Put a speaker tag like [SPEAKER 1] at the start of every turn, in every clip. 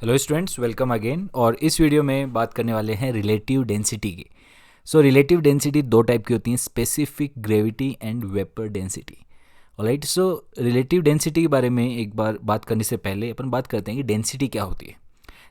[SPEAKER 1] Hello students, welcome again. और इस video में बात करने वाले हैं रिलेटिव डेंसिटी की। रिलेटिव डेंसिटी दो टाइप की होती हैं, specific gravity and vapour density. Alright, relative density के बारे में एक बार बात करने से पहले अपन बात करते हैं कि डेंसिटी क्या होती है।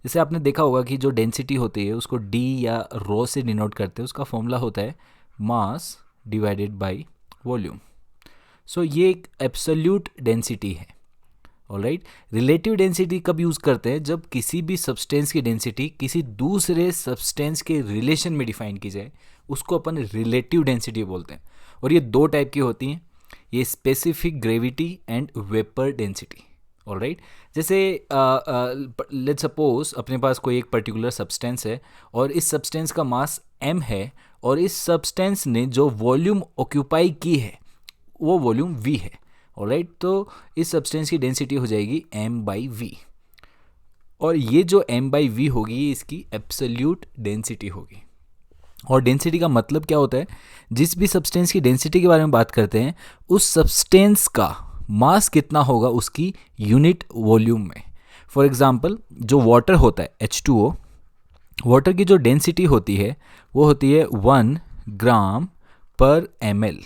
[SPEAKER 1] जैसे आपने देखा होगा कि जो डेंसिटी होती है उसको डी या रो से डिनोट करते हैं। उसका फॉर्मूला होता है मास डिवाइडेड बाई वॉल्यूम। ये एक एब्सोल्यूट डेंसिटी है। ऑलराइट, रिलेटिव डेंसिटी कब यूज़ करते हैं? जब किसी भी सब्सटेंस की डेंसिटी किसी दूसरे सब्सटेंस के रिलेशन में डिफाइन की जाए, उसको अपन रिलेटिव डेंसिटी बोलते हैं। और ये दो टाइप की होती हैं, ये specific gravity and vapour density. Alright, जैसे लेट्स सपोज अपने पास कोई एक पर्टिकुलर सब्सटेंस है और इस सब्सटेंस का मास m है और इस सब्सटेंस ने जो वॉल्यूम ऑक्यूपाई की है वो वॉल्यूम v है। ऑलराइट, तो इस सब्सटेंस की डेंसिटी हो जाएगी m/v। और ये जो m/v होगी ये इसकी एब्सोल्यूट डेंसिटी होगी। और डेंसिटी का मतलब क्या होता है? जिस भी सब्सटेंस की डेंसिटी के बारे में बात करते हैं, उस सब्सटेंस का मास कितना होगा उसकी यूनिट वॉल्यूम में। फॉर एग्जांपल, जो वाटर होता है H2O, वाटर की जो डेंसिटी होती है वो होती है 1 ग्राम पर ml।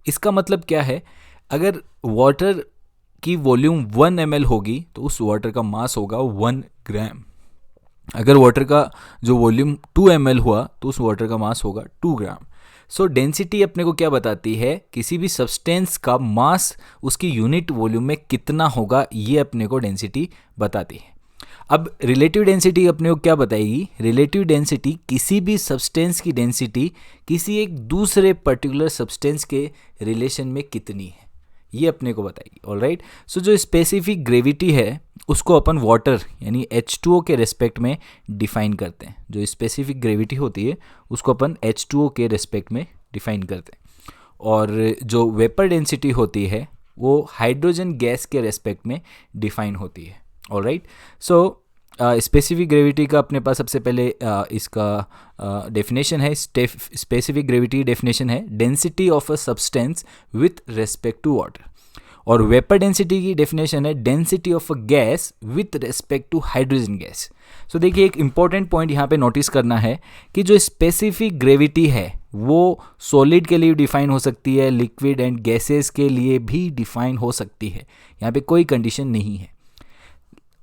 [SPEAKER 1] इसका मतलब क्या है? अगर वाटर की वॉल्यूम 1 ml होगी तो उस वाटर का मास होगा 1 ग्राम। अगर वाटर का जो वॉल्यूम 2 ml हुआ तो उस वाटर का मास होगा 2 ग्राम। डेंसिटी अपने को क्या बताती है? किसी भी सब्सटेंस का मास उसकी यूनिट वॉल्यूम में कितना होगा, ये अपने को डेंसिटी बताती है। अब रिलेटिव डेंसिटी अपने को क्या बताएगी? रिलेटिव डेंसिटी किसी भी सब्सटेंस की डेंसिटी किसी एक दूसरे पर्टिकुलर सब्सटेंस के रिलेशन में कितनी है, ये अपने को बताएगी। ऑलराइट, जो स्पेसिफिक ग्रेविटी है उसको अपन वाटर यानी H2O के रेस्पेक्ट में डिफाइन करते हैं। जो स्पेसिफिक ग्रेविटी होती है उसको अपन H2O के रेस्पेक्ट में डिफाइन करते हैं। और जो वेपर डेंसिटी होती है वो हाइड्रोजन गैस के रेस्पेक्ट में डिफाइन होती है। ऑलराइट, स्पेसिफिक ग्रेविटी का अपने पास सबसे पहले इसका डेफिनेशन है। स्पेसिफिक ग्रेविटी डेफिनेशन है density of a substance with respect to water. और वेपर डेंसिटी की डेफिनेशन है density of a gas with respect to hydrogen gas. देखिए, एक इंपॉर्टेंट पॉइंट यहाँ पे नोटिस करना है कि जो स्पेसिफिक ग्रेविटी है वो सॉलिड के लिए डिफाइन हो सकती है, लिक्विड एंड गैसेस के लिए भी डिफाइन हो सकती है। यहाँ पे कोई कंडीशन नहीं है।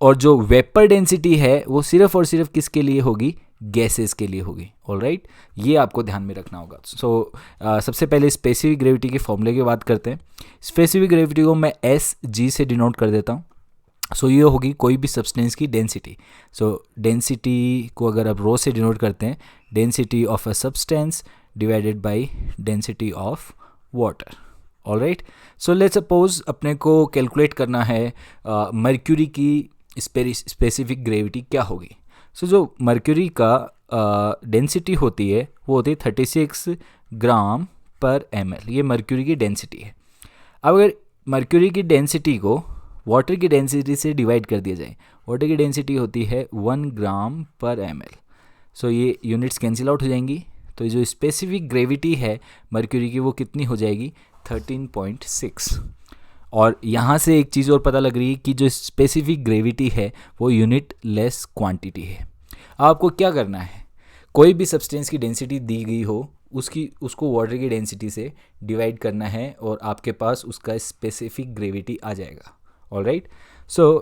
[SPEAKER 1] और जो वेपर डेंसिटी है वो सिर्फ और सिर्फ किसके लिए होगी? गैसेस के लिए होगी। ऑलराइट, ये आपको ध्यान में रखना होगा। सबसे पहले स्पेसिफिक ग्रेविटी के फॉर्मूले की बात करते हैं। स्पेसिफिक ग्रेविटी को मैं SG से डिनोट कर देता हूँ। ये होगी कोई भी सब्सटेंस की डेंसिटी। डेंसिटी को अगर आप रो से डिनोट करते हैं, density of a substance divided by density of water. Alright, let's suppose अपने को कैलकुलेट करना है मर्क्यूरी की स्पेसिफिक ग्रेविटी क्या होगी। जो मर्क्यूरी का डेंसिटी होती है वो होती है 36 ग्राम पर ml। ये मर्क्यूरी की डेंसिटी है। अब अगर मर्क्यूरी की डेंसिटी को वाटर की डेंसिटी से डिवाइड कर दिया जाए, वाटर की डेंसिटी होती है 1 ग्राम पर ml। ये यूनिट्स कैंसिल आउट हो जाएंगी। तो जो स्पेसिफिक ग्रेविटी है मर्क्यूरी की वो कितनी हो जाएगी? 13.6। और यहाँ से एक चीज़ और पता लग रही है कि जो स्पेसिफिक ग्रेविटी है वो यूनिट लेस क्वांटिटी है। आपको क्या करना है? कोई भी सब्सटेंस की डेंसिटी दी गई हो उसको वाटर की डेंसिटी से डिवाइड करना है और आपके पास उसका स्पेसिफिक ग्रेविटी आ जाएगा। ऑलराइट,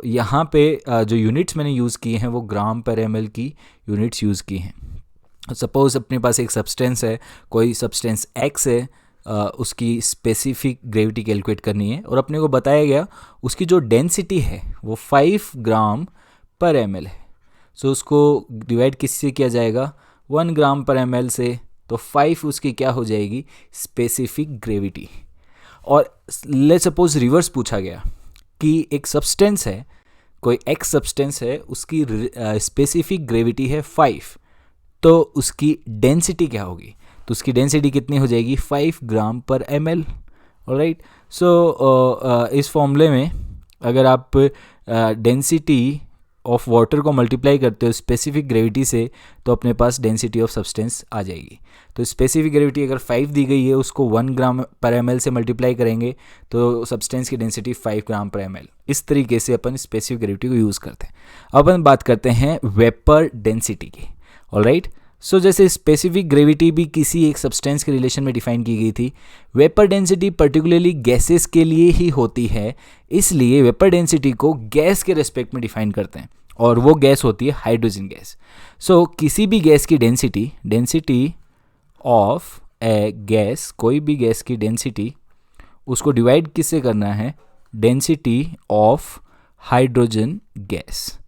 [SPEAKER 1] यहाँ पे जो यूनिट्स मैंने यूज़ किए हैं वो ग्राम पर ml की यूनिट्स यूज़ की हैं। सपोज़ अपने पास एक सब्सटेंस है, कोई सब्सटेंस X है, उसकी स्पेसिफिक ग्रेविटी कैलकुलेट करनी है और अपने को बताया गया उसकी जो डेंसिटी है वो 5 ग्राम पर ml है। उसको डिवाइड किससे किया जाएगा? 1 ग्राम पर ml से। तो 5 उसकी क्या हो जाएगी? Specific gravity. और लेट्स सपोज रिवर्स पूछा गया कि एक सब्सटेंस है, कोई X सब्सटेंस है, उसकी स्पेसिफिक ग्रेविटी है 5, तो उसकी डेंसिटी क्या होगी? तो उसकी डेंसिटी कितनी हो जाएगी? 5 ग्राम पर ml। ऑलराइट, इस फॉर्मूले में अगर आप डेंसिटी ऑफ वाटर को मल्टीप्लाई करते हो स्पेसिफिक ग्रेविटी से तो अपने पास डेंसिटी ऑफ सब्सटेंस आ जाएगी। तो स्पेसिफिक ग्रेविटी अगर 5 दी गई है, उसको 1 ग्राम पर ml से मल्टीप्लाई करेंगे तो सब्सटेंस की डेंसिटी 5 ग्राम पर ml। इस तरीके से अपन स्पेसिफिक ग्रेविटी को यूज़ करते हैं। अब अपन बात करते हैं वेपर डेंसिटी की। ऑलराइट, सो जैसे स्पेसिफिक ग्रेविटी भी किसी एक सब्सटेंस के रिलेशन में डिफाइन की गई थी, वेपर डेंसिटी पर्टिकुलरली गैसेस के लिए ही होती है, इसलिए वेपर डेंसिटी को गैस के रेस्पेक्ट में डिफाइन करते हैं और वो गैस होती है हाइड्रोजन गैस। सो किसी भी गैस की डेंसिटी ऑफ ए गैस, कोई भी गैस की डेंसिटी, उसको डिवाइड किससे करना है, डेंसिटी ऑफ हाइड्रोजन गैस।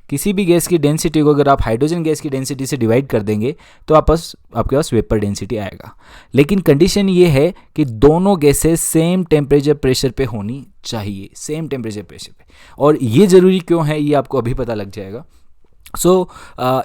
[SPEAKER 1] किसी भी गैस की डेंसिटी को अगर आप हाइड्रोजन गैस की डेंसिटी से डिवाइड कर देंगे तो आपके पास वेपर डेंसिटी आएगा। लेकिन कंडीशन ये है कि दोनों गैसेस सेम टेम्परेचर प्रेशर पे होनी चाहिए, सेम टेम्परेचर प्रेशर पे। और ये ज़रूरी क्यों है ये आपको अभी पता लग जाएगा। सो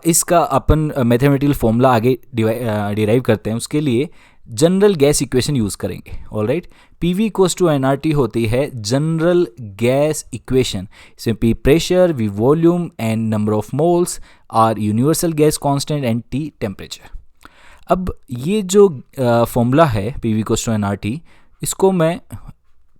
[SPEAKER 1] इसका अपन मैथमेटिकल फॉर्मूला आगे डिराइव करते हैं। उसके लिए जनरल गैस इक्वेशन यूज़ करेंगे। Alright, PV equals to nRT होती है जनरल गैस इक्वेशन। इसमें P pressure, V volume and number of moles, R universal gas constant and T temperature. अब ये जो फॉर्मूला है PV इक्वल्स टू nRT, इसको मैं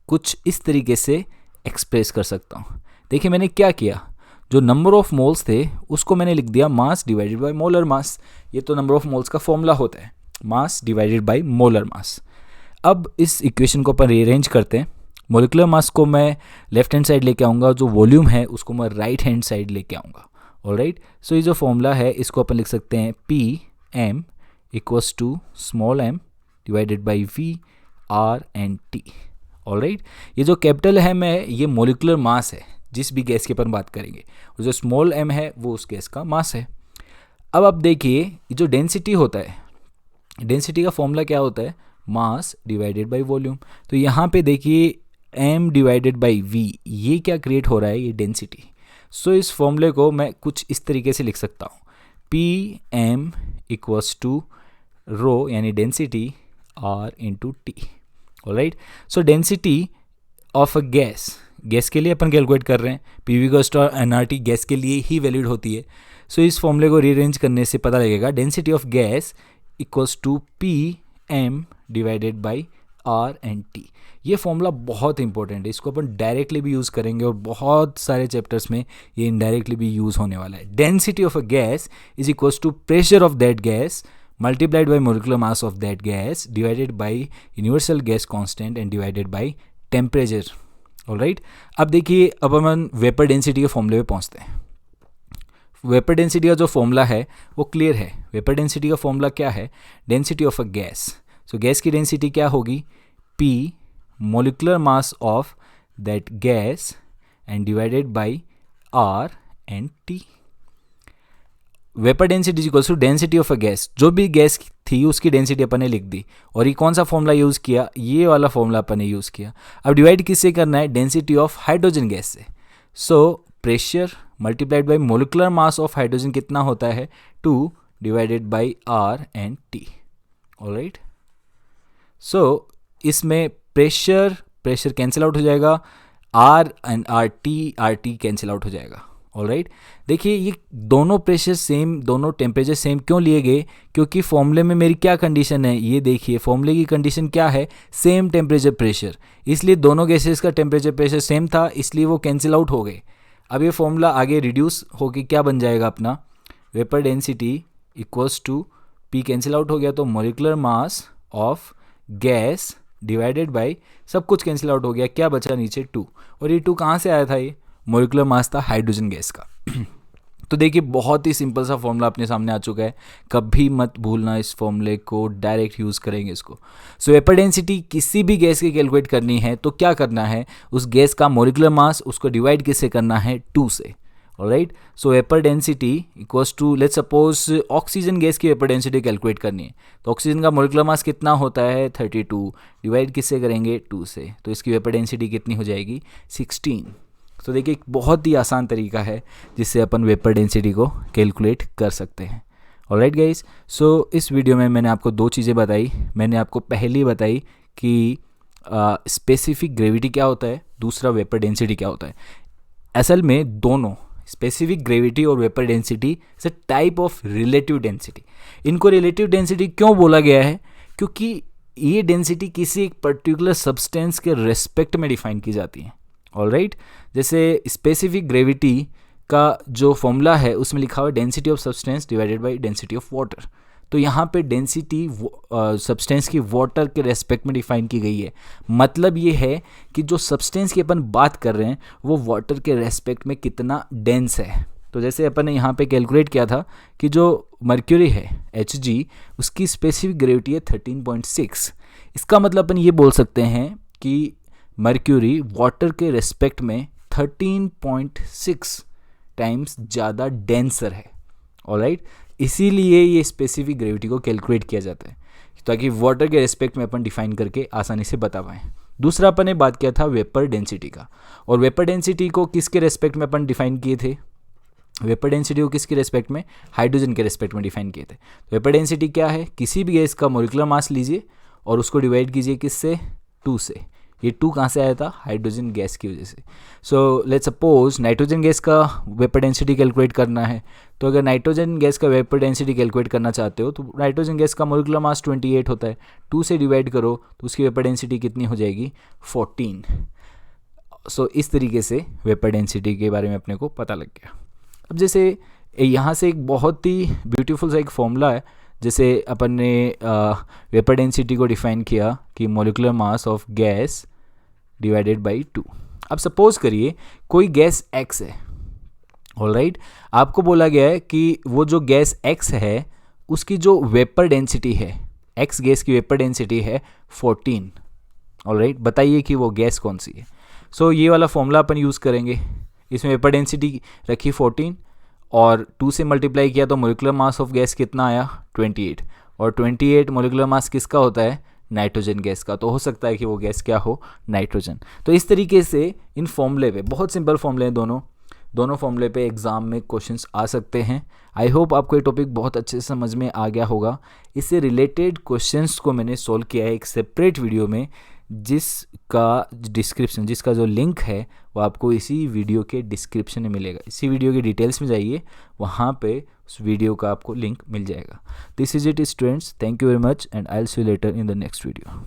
[SPEAKER 1] कुछ इस तरीके से एक्सप्रेस कर सकता हूँ। देखिए मैंने क्या किया, जो नंबर ऑफ मोल्स थे उसको मैंने लिख दिया mass divided by molar mass. ये तो नंबर ऑफ मोल्स का फॉर्मूला होता है, mass divided by molar mass. अब इस इक्वेशन को अपन रीअरेंज करते हैं। मोलिकुलर मास को मैं लेफ्ट हैंड साइड लेके आऊँगा, जो वॉल्यूम है उसको मैं राइट हैंड साइड लेके आऊँगा। ऑलराइट, सो ये जो फॉर्मूला है इसको अपन लिख सकते हैं PM equals to small m divided by V R and T। Alright, ये जो कैपिटल m है ये मोलिकुलर मास है जिस भी गैस की अपन बात करेंगे, और जो स्मॉल m है वो उस गैस का मास है। अब आप देखिए ये जो डेंसिटी होता है, डेंसिटी का फॉर्मूला क्या होता है, मास डिवाइडेड बाय वॉल्यूम। तो यहाँ पे देखिए m डिवाइडेड बाय v, ये क्या क्रिएट हो रहा है, ये डेंसिटी। सो इस फॉर्मूले को मैं कुछ इस तरीके से लिख सकता हूँ, PM इक्वल्स टू रो यानी density R into T। Alright, so density of a gas के लिए अपन कैलकुलेट कर रहे हैं, PV equals to nRT gas के लिए ही वैलिड होती है। सो इस फॉर्मूले को रीअरेंज करने से पता लगेगा density of gas equals to PM divided by R and T। ये फॉर्मूला बहुत इंपॉर्टेंट है, इसको अपन डायरेक्टली भी यूज़ करेंगे और बहुत सारे चैप्टर्स में ये इनडायरेक्टली भी यूज़ होने वाला है। Density of a gas is equals to pressure of that gas multiplied by molecular mass of that gas divided by universal gas constant and divided by temperature. Alright, अब देखिए अब अपन vapour density के फॉर्मूले पे पहुँचते हैं। वेपर डेंसिटी का जो फॉर्मूला है वो क्लियर है। वेपर डेंसिटी का फॉर्मूला क्या है, density of a gas. So gas की डेंसिटी क्या होगी, P molecular mass of that gas and divided by R and T। Vapour density is equals to density of a gas, जो भी gas थी उसकी डेंसिटी अपन ने लिख दी, और ये कौन सा फॉर्मूला यूज़ किया, ये वाला फॉर्मूला अपन ने यूज़ किया। अब डिवाइड किससे करना है, डेंसिटी ऑफ हाइड्रोजन गैस से। So pressure multiplied by molecular mass of hydrogen कितना होता है, 2 divided by R and T। Alright, so इसमें प्रेशर कैंसिल आउट हो जाएगा, R and RT cancel out हो जाएगा। ऑलराइट, देखिए ये दोनों प्रेशर सेम, दोनों टेम्परेचर सेम क्यों लिए गए, क्योंकि फॉर्मूले में मेरी क्या कंडीशन है, ये देखिए फॉर्मूले की कंडीशन क्या है, सेम टेम्परेचर प्रेशर, इसलिए दोनों गैसेस का टेम्परेचर प्रेशर सेम था, इसलिए वो कैंसिल आउट हो गए। अब ये फॉर्मूला आगे रिड्यूस होके क्या बन जाएगा अपना, vapour density equals to P cancel out हो गया तो molecular mass of gas divided by सब कुछ कैंसिल आउट हो गया, क्या बचा नीचे 2, और ये 2 कहाँ से आया था, ये मोलिकुलर मास था हाइड्रोजन गैस का। तो देखिए बहुत ही सिंपल सा फॉर्मूला अपने सामने आ चुका है, कभी मत भूलना इस फॉर्मूले को, डायरेक्ट यूज़ करेंगे इसको। सो वेपर डेंसिटी किसी भी गैस की कैलकुलेट करनी है तो क्या करना है, उस गैस का मोलिकुलर मास उसको डिवाइड किससे करना है, 2 से। Alright, so vapour density equals to, let's suppose oxygen gas की वेपर डेंसिटी कैलकुलेट करनी है, तो ऑक्सीजन का मोलिकुलर मास कितना होता है 32, डिवाइड किससे करेंगे 2 से, तो इसकी वेपर डेंसिटी कितनी हो जाएगी 16। तो देखिए एक बहुत ही आसान तरीका है जिससे अपन वेपर डेंसिटी को कैलकुलेट कर सकते हैं। ऑलराइट गाइस, सो इस वीडियो में मैंने आपको 2 चीज़ें बताई। मैंने आपको पहली बताई कि स्पेसिफिक ग्रेविटी क्या होता है, दूसरा वेपर डेंसिटी क्या होता है। असल में दोनों स्पेसिफिक ग्रेविटी और vapour density is a type of relative density. इनको रिलेटिव डेंसिटी क्यों बोला गया है? क्योंकि ये डेंसिटी किसी एक पर्टिकुलर सब्सटेंस के रेस्पेक्ट में डिफाइन की जाती है। ऑलराइट, जैसे स्पेसिफिक ग्रेविटी का जो फॉर्मूला है उसमें लिखा हुआ है density of substance divided by density of water. तो यहाँ पे डेंसिटी सब्सटेंस की वाटर के रेस्पेक्ट में डिफाइन की गई है। मतलब ये है कि जो सब्सटेंस की अपन बात कर रहे हैं वो वाटर के रेस्पेक्ट में कितना डेंस है। तो जैसे अपन ने यहाँ पे कैलकुलेट किया था कि जो मर्क्यूरी है Hg, उसकी स्पेसिफिक ग्रेविटी है 13.6। इसका मतलब अपन ये बोल सकते हैं कि मर्क्यूरी वाटर के रेस्पेक्ट में 13.6 टाइम्स ज़्यादा डेंसर है। ऑलराइट, इसीलिए ये स्पेसिफिक ग्रेविटी को कैलकुलेट किया जाता है ताकि वाटर के रेस्पेक्ट में अपन डिफाइन करके आसानी से बता पाएँ। दूसरा अपन ने बात किया था वेपर डेंसिटी का, और वेपर डेंसिटी को किसके रेस्पेक्ट में अपन डिफाइन किए थे? वेपर डेंसिटी को किसके रेस्पेक्ट में? हाइड्रोजन के रेस्पेक्ट में डिफाइन किए थे। तो वेपर डेंसिटी क्या है? किसी भी गैस का मोलिकुलर मास लीजिए और उसको डिवाइड कीजिए किससे? 2 से। ये 2 कहाँ से आया था? हाइड्रोजन गैस की वजह से। So let's suppose nitrogen gas का वेपर डेंसिटी कैलकुलेट करना है। तो अगर नाइट्रोजन गैस का वेपर डेंसिटी कैलकुलेट करना चाहते हो तो नाइट्रोजन गैस का मोलिकुलर मास 28 होता है, 2 से डिवाइड करो तो उसकी वेपर डेंसिटी कितनी हो जाएगी? 14। सो इस तरीके से वेपर डेंसिटी के बारे में अपने को पता लग गया। अब जैसे यहाँ से एक बहुत ही ब्यूटीफुल सा एक फॉर्मूला है, जैसे अपन ने वेपर डेंसिटी को डिफाइन किया कि molecular mass of gas divided by 2। अब सपोज करिए कोई गैस X है। ऑलराइट, आपको बोला गया है कि वो जो गैस X है उसकी जो वेपर डेंसिटी है, X गैस की वेपर डेंसिटी है 14। ऑलराइट, बताइए कि वो गैस कौन सी है? सो ये वाला फॉर्मूला अपन यूज़ करेंगे। इसमें वेपर डेंसिटी रखी 14 और 2 से मल्टीप्लाई किया तो मोलिकुलर मास ऑफ गैस कितना आया? 28। और 28 मोलिकुलर मास किसका होता है? नाइट्रोजन गैस का। तो हो सकता है कि वो गैस क्या हो? नाइट्रोजन। तो इस तरीके से इन फॉर्मूले पे, बहुत सिंपल फॉर्मूले हैं दोनों फॉर्मूले पे एग्जाम में क्वेश्चंस आ सकते हैं। आई होप आपको ये टॉपिक बहुत अच्छे से समझ में आ गया होगा। इससे रिलेटेड क्वेश्चंस को मैंने सॉल्व किया है एक सेपरेट वीडियो में, जिसका जो लिंक है वो आपको इसी वीडियो के डिस्क्रिप्शन में मिलेगा। इसी वीडियो के डिटेल्स में जाइए, वहाँ पे उस वीडियो का आपको लिंक मिल जाएगा। This is it students, thank you very much and I will see you later in the next video.